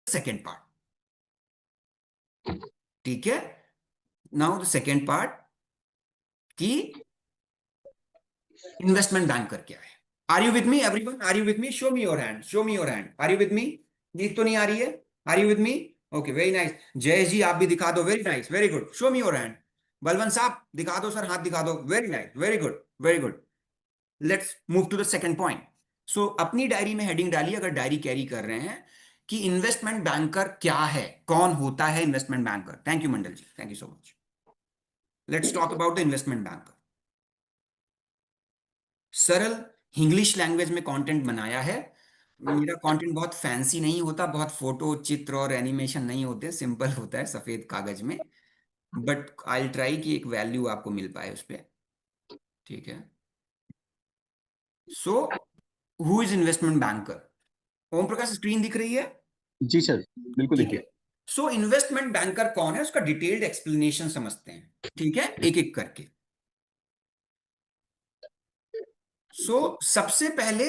Second part, ठीक है। Now the second part कि इन्वेस्टमेंट बैंकर क्या है। Are you with me everyone? Are you with me? Show me your hand, show me your hand. Are you with me? दिख तो नहीं आ रही है? Are you with me? Okay, very nice. Jayesh ji आप भी दिखा दो, very nice, very good, show me your hand. Balwant साहब दिखा दो सर, हाथ दिखा दो, very nice, very good, very good. Let's move to the second point. So अपनी डायरी में हेडिंग डालिए, अगर डायरी कैरी कर रहे हैं, कि इन्वेस्टमेंट बैंकर क्या है, कौन होता है investment banker. Thank you Mandal ji, thank you so much. Let's talk about the investment banker. सरल इंग्लिश लैंग्वेज में कंटेंट बनाया है। मेरा कंटेंट बहुत फैंसी नहीं होता, बहुत फोटो चित्र और एनिमेशन नहीं होते, सिंपल होता है सफेद कागज में। बट आई ट्राई कि एक वैल्यू आपको मिल पाए उस पर, ठीक है। So who is investment banker? Om Prakash screen दिख रही है? जी सर, बिल्कुल ठीक देखिए। है। सो इन्वेस्टमेंट बैंकर कौन है, उसका डिटेल्ड एक्सप्लेनेशन समझते हैं, ठीक है, एक एक करके। सबसे पहले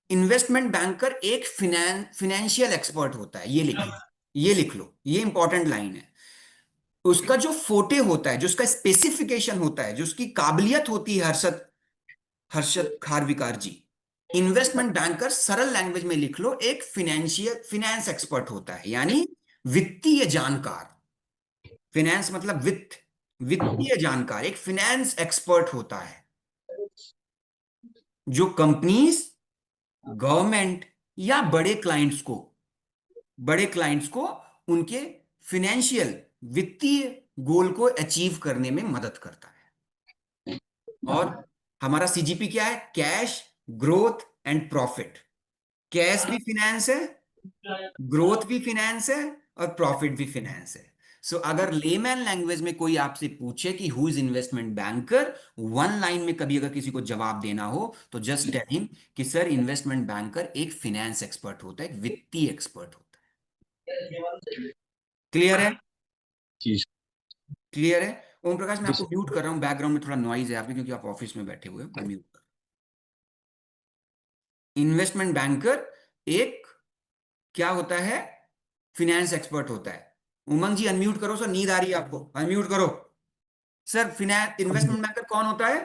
इन्वेस्टमेंट बैंकर एक फिनेंशियल एक्सपर्ट होता है, ये लिखिए, ये लिख लो, ये इंपॉर्टेंट लाइन है। उसका जो फोटे होता है, जो उसका स्पेसिफिकेशन होता है, जो उसकी काबिलियत होती है, हर्षद हर्षद खारविकार जी, इन्वेस्टमेंट बैंकर सरल लैंग्वेज में लिख लो, एक फिनेंस एक्सपर्ट होता है, यानी वित्तीय जानकार। फिनेंस मतलब वित्त, वित्तीय जानकार, एक फिनेंस एक्सपर्ट होता है, जो कंपनीज, गवर्नमेंट या बड़े क्लाइंट्स को उनके फिनेंशियल, वित्तीय गोल को अचीव करने में मदद करता है। और हमारा सीजीपी क्या है? Cash, growth and profit. Cash भी फिनेंस है, ग्रोथ भी फिनेंस है, और प्रॉफिट भी फिनेंस है। अगर लेमैन लैंग्वेज में कोई आपसे पूछे कि who is investment banker, one line में कभी अगर किसी को जवाब देना हो तो जस्ट टेल हिम कि सर इन्वेस्टमेंट बैंकर एक फिनेंस एक्सपर्ट होता है, एक वित्तीय एक्सपर्ट होता है। क्लियर है? जी क्लियर है? ओम प्रकाश मैं जी आपको सर। म्यूट कर रहा हूं, बैकग्राउंड में थोड़ा नॉइज है आपके, क्योंकि आप ऑफिस में बैठे हुए हो, म्यूट कर। इन्वेस्टमेंट बैंकर एक क्या होता है? फिनेंस एक्सपर्ट होता है। उमंग जी अनम्यूट करो सर, नींद आ रही है आपको, अनम्यूट करो सर। फिनेंस इन्वेस्टमेंट बैंकर कौन होता है?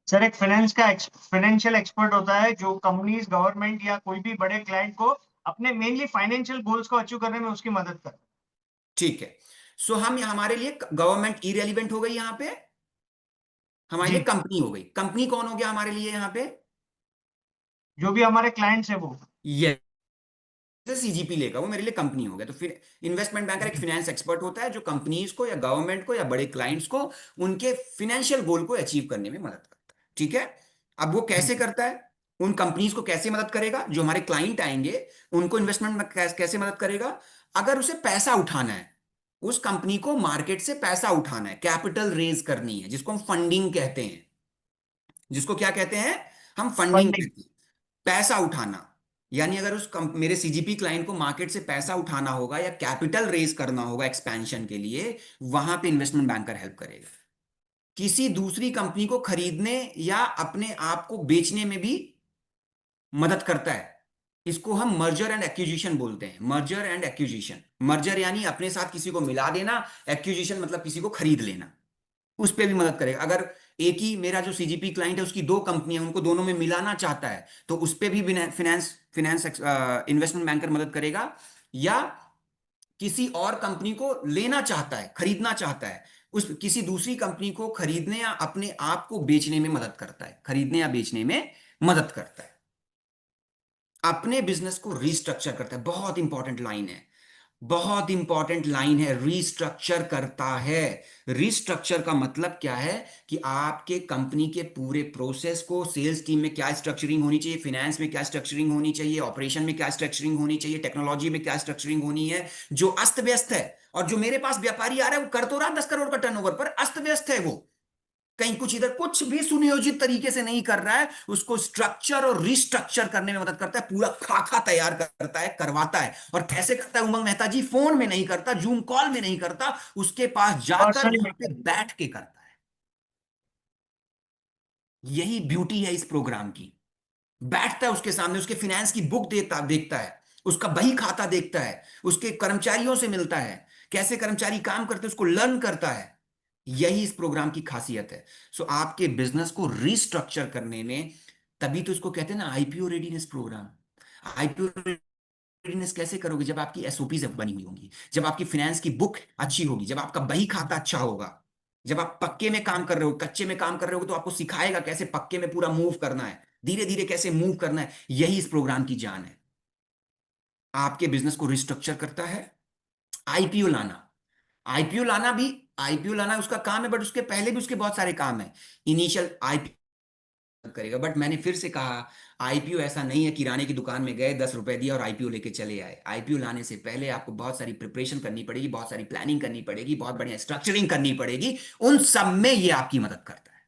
सर एक फाइनेंशियल एक्सपर्ट होता है जो कंपनीज, गवर्नमेंट या कोई भी बड़े क्लाइंट को अपने मेनली फाइनेंशियल गोल्स को अचीव करने में उसकी मदद करता है। ठीक है। हम हमारे लिए गवर्नमेंट इरेलीवेंट हो गई यहां पे, हमारे जी, लिए कंपनी हो गई। कंपनी कौन हो गया हमारे लिए यहां पे? जो भी हमारे क्लाइंट्स है वो। ये सीजीपी लेगा वो मेरे लिए कंपनी हो गया। तो फिर इन्वेस्टमेंट बैंकर एक फाइनेंस एक्सपर्ट होता है, जो कंपनीज को या गवर्नमेंट को या बड़े क्लाइंट्स को उनके फाइनेंशियल गोल को अचीव करने में मदद करता है, ठीक है। अब वो कैसे करता है? उन कंपनीज को कैसे मदद करेगा? जो हमारे क्लाइंट आएंगे उनको इन्वेस्टमेंट में कैसे मदद करेगा? अगर उसे पैसा उठाना है, उस कंपनी को मार्केट से पैसा उठाना है, कैपिटल रेज करनी है, जिसको हम फंडिंग कहते हैं, जिसको क्या कहते हैं? हम फंडिंग फंडिंग। कहते हैं, पैसा उठाना। यानी अगर मेरे सीजीपी क्लाइंट को मार्केट से पैसा उठाना होगा या कैपिटल रेज करना होगा एक्सपेंशन के लिए, वहां पे इन्वेस्टमेंट बैंकर हेल्प करेगा। किसी दूसरी कंपनी को खरीदने या अपने आप को बेचने में भी मदद करता है। इसको हम मर्जर एंड एक्विजिशन बोलते हैं, मर्जर एंड एक्विजिशन। मर्जर यानी अपने साथ किसी को मिला देना, एक्विजिशन मतलब किसी को खरीद लेना, उस पर भी मदद करेगा। अगर एक ही मेरा जो सीजीपी क्लाइंट है उसकी दो कंपनियां, उनको दोनों में मिलाना चाहता है, तो उस पर भी फिनेंस फिनेंस इन्वेस्टमेंट बैंकर मदद करेगा। या किसी और कंपनी को लेना चाहता है, खरीदना चाहता है, उस किसी दूसरी कंपनी को खरीदने या अपने आप को बेचने में मदद करता है, खरीदने या बेचने में मदद करता है, अपने बिजनेस को रिस्ट्रक्चर करता है। बहुत इंपॉर्टेंट लाइन है, बहुत इंपॉर्टेंट लाइन है, रिस्ट्रक्चर करता है। रिस्ट्रक्चर का मतलब क्या है? कि आपके कंपनी के पूरे प्रोसेस को, सेल्स टीम में क्या स्ट्रक्चरिंग होनी चाहिए, फाइनेंस में क्या स्ट्रक्चरिंग होनी चाहिए, ऑपरेशन में क्या स्ट्रक्चरिंग होनी चाहिए, टेक्नोलॉजी में क्या स्ट्रक्चरिंग होनी है, जो अस्त व्यस्त है। और जो मेरे पास व्यापारी आ रहा है वो कर तो रहा 10 करोड़ का टर्नओवर, पर अस्त व्यस्त है, वो कहीं कुछ इधर कुछ भी सुनियोजित तरीके से नहीं कर रहा है। उसको स्ट्रक्चर और रिस्ट्रक्चर करने में मदद करता है, पूरा खाका तैयार करता है, करवाता है। और कैसे करता है उमंग मेहता जी? फोन में नहीं करता, जूम कॉल में नहीं करता, उसके पास जाकर पर्सनली। वहां पे बैठ के करता है। यही ब्यूटी है इस प्रोग्राम की। बैठता है उसके सामने, उसके फिनेंस की बुक देखता है, उसका बही खाता देखता है, उसके कर्मचारियों से मिलता है, कैसे कर्मचारी काम करते हैं उसको लर्न करता है। यही इस प्रोग्राम की खासियत है। सो आपके बिजनेस को रिस्ट्रक्चर करने में, तभी तो इसको कहते हैं ना IPO readiness program. IPO readiness कैसे करोगे? जब आपकी एसओपी बनी हुई होंगी, जब आपकी फाइनेंस की बुक अच्छी होगी, जब आपका बही खाता अच्छा होगा, जब आप पक्के में काम कर रहे हो, कच्चे में काम कर रहे हो, तो आपको सिखाएगा कैसे पक्के में पूरा मूव करना है, धीरे धीरे कैसे मूव करना है। यही इस प्रोग्राम की जान है। आपके बिजनेस को रिस्ट्रक्चर करता है आईपीओ लाना। आईपीओ लाना भी, आईपीओ लाना उसका काम है, बट उसके पहले भी उसके बहुत सारे काम है। इनिशियल आईपीओ करेगा, बट मैंने फिर से कहा, आईपीओ ऐसा नहीं है किराने की दुकान में गए 10 रुपए दिया और आईपीओ लेके चले आए। आईपीओ लाने से पहले आपको बहुत सारी प्रिपरेशन करनी पड़ेगी, बहुत सारी प्लानिंग करनी पड़ेगी, बहुत बढ़िया स्ट्रक्चरिंग करनी पड़ेगी। उन सब में ये आपकी मदद करता है।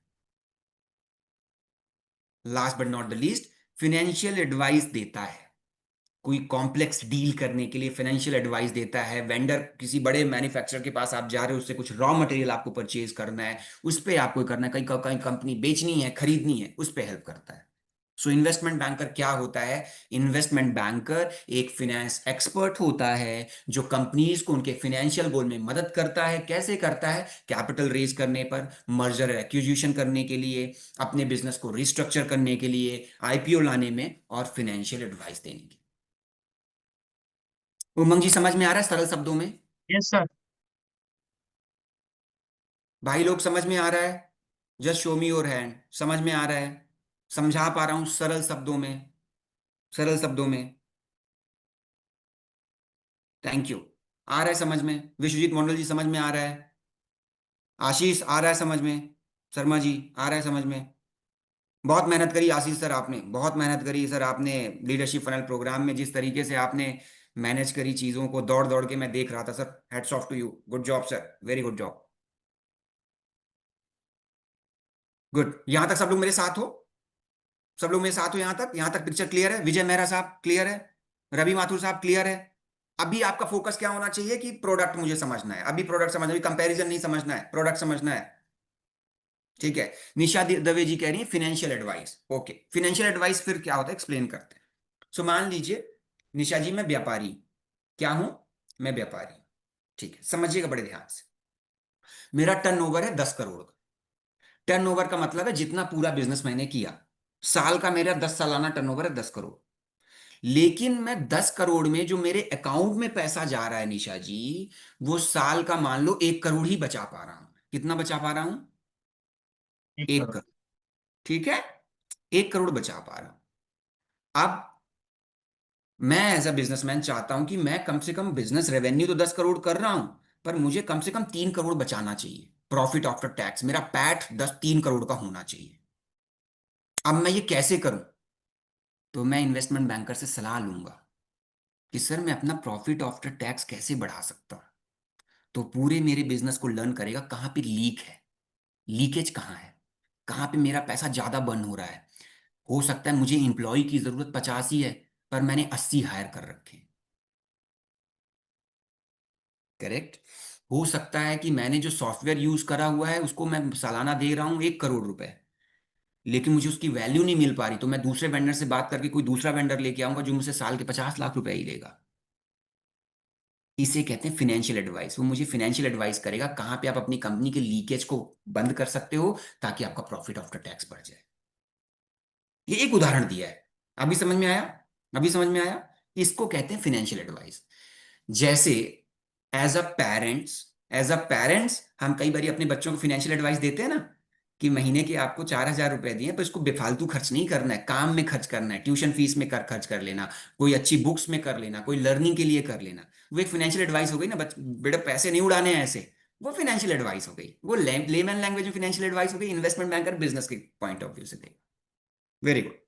Last but not the least, financial advice देता है। कोई कॉम्प्लेक्स डील करने के लिए फाइनेंशियल एडवाइस देता है। वेंडर, किसी बड़े मैन्युफैक्चरर के पास आप जा रहे हो, उससे कुछ रॉ मटेरियल आपको परचेज करना है, उस पर आपको करना है, कहीं कहीं कंपनी बेचनी है, खरीदनी है, उस पर हेल्प करता है। सो इन्वेस्टमेंट बैंकर क्या होता है? इन्वेस्टमेंट बैंकर एक फिनेंस एक्सपर्ट होता है जो कंपनीज को उनके फाइनेंशियल गोल में मदद करता है। कैसे करता है? कैपिटल रेज करने पर, मर्जर एक्विजिशन करने के लिए, अपने बिजनेस को रिस्ट्रक्चर करने के लिए, आईपीओ लाने में, और फाइनेंशियल एडवाइस देने की। उमंग जी, समझ में आ रहा है सरल शब्दों में? Yes sir. भाई लोग, समझ में आ रहा है? Just show me your hand. समझ में आ रहा है? समझा पा रहा हूं सरल शब्दों में? सरल शब्दों में। Thank you. आ रहा है समझ में? विश्वजीत मंडल जी, समझ में आ रहा है? आशीष, आ रहा है समझ में? शर्मा जी, आ रहा है समझ में? बहुत मेहनत करी आशीष सर, आपने बहुत मेहनत करी सर। आपने लीडरशिप फनल प्रोग्राम में जिस तरीके से आपने मैनेज करी चीजों को, दौड़ दौड़ के मैं देख रहा था sir. Hats off to you, good job sir, very good job. Good. यहां तक सब लोग मेरे साथ हो? सब लोग मेरे साथ हो यहां तक? यहां तक पिक्चर क्लियर है? विजय मेहरा साहब क्लियर है? रवि माथुर साहब क्लियर है? अभी आपका फोकस क्या होना चाहिए कि प्रोडक्ट मुझे समझना है। अभी प्रोडक्ट समझना है, कंपैरिजन नहीं समझना है, प्रोडक्ट समझना है। ठीक है। निशा दवे जी कह रही है financial advice. Okay, financial advice फिर क्या होता है, एक्सप्लेन करते हैं। सो मान लीजिए निशा जी, मैं व्यापारी क्या हूं? मैं व्यापारी। ठीक है, समझिएगा बड़े ध्यान से। मेरा टर्नओवर है 10 करोड़ का। टर्नओवर का मतलब है जितना पूरा बिजनेस मैंने किया। साल का मेरा 10 सालाना टर्नओवर है 10 करोड़। लेकिन मैं 10 करोड़ में जो मेरे अकाउंट में पैसा जा रहा है निशा जी, वो साल का मान लो 1 करोड़ ही बचा पा रहा हूं। कितना बचा पा रहा हूं? एक एक करोड़ करोड़ ठीक है, 1 करोड़ बचा पा रहा हूं। अब मैं एज अ बिजनेसमैन चाहता हूं कि मैं कम से कम, बिजनेस रेवेन्यू तो 10 करोड़ कर रहा हूं, पर मुझे कम से कम 3 करोड़ बचाना चाहिए। प्रॉफिट आफ्टर टैक्स मेरा पैट 3 करोड़ का होना चाहिए। अब मैं ये कैसे करूं? तो मैं इन्वेस्टमेंट बैंकर से सलाह लूंगा कि सर मैं अपना प्रॉफिट आफ्टर टैक्स कैसे बढ़ा सकता हूं। तो पूरे मेरे बिजनेस को लर्न करेगा कहाँ पे लीक है, लीकेज कहाँ है, कहाँ पे मेरा पैसा ज्यादा बर्न हो रहा है। हो सकता है मुझे एम्प्लॉय की जरूरत 50 ही है, पर मैंने 80 हायर कर रखे हैं। करेक्ट। हो सकता है कि मैंने जो सॉफ्टवेयर यूज करा हुआ है उसको मैं सालाना दे रहा हूं 1 करोड़ रुपए, लेकिन मुझे उसकी वैल्यू नहीं मिल पा रही, तो मैं दूसरे वेंडर से बात करके कोई दूसरा वेंडर लेके आऊंगा जो मुझे साल के 50 लाख रुपए ही लेगा। इसे कहते हैं फाइनेंशियल एडवाइस। वो मुझे फाइनेंशियल एडवाइस करेगा कहाँ पे आप अपनी कंपनी के लीकेज को बंद कर सकते हो ताकि आपका प्रॉफिट आफ्टर टैक्स बढ़ जाए। ये एक उदाहरण दिया है। अभी समझ में आया? अभी समझ में आया? इसको कहते हैं फाइनेंशियल एडवाइस। जैसे एज अ पेरेंट्स हम कई बार अपने बच्चों को फाइनेंशियल एडवाइस देते हैं ना, कि महीने के आपको 4,000 रुपए दिए, पर इसको बेफालतू खर्च नहीं करना है, काम में खर्च करना है, ट्यूशन फीस में खर्च कर लेना, कोई अच्छी बुक्स में कर लेना, कोई लर्निंग के लिए कर लेना। वो एक फाइनेंशियल एडवाइस हो गई ना, बेटा पैसे नहीं उड़ाने हैं ऐसे। वो फाइनेंशियल एडवाइस हो गई, वो लेमैन लैंग्वेज में फाइनेंशियल एडवाइस हो गई। इन्वेस्टमेंट बैंकर बिजनेस के पॉइंट ऑफ व्यू से देगा। Very good.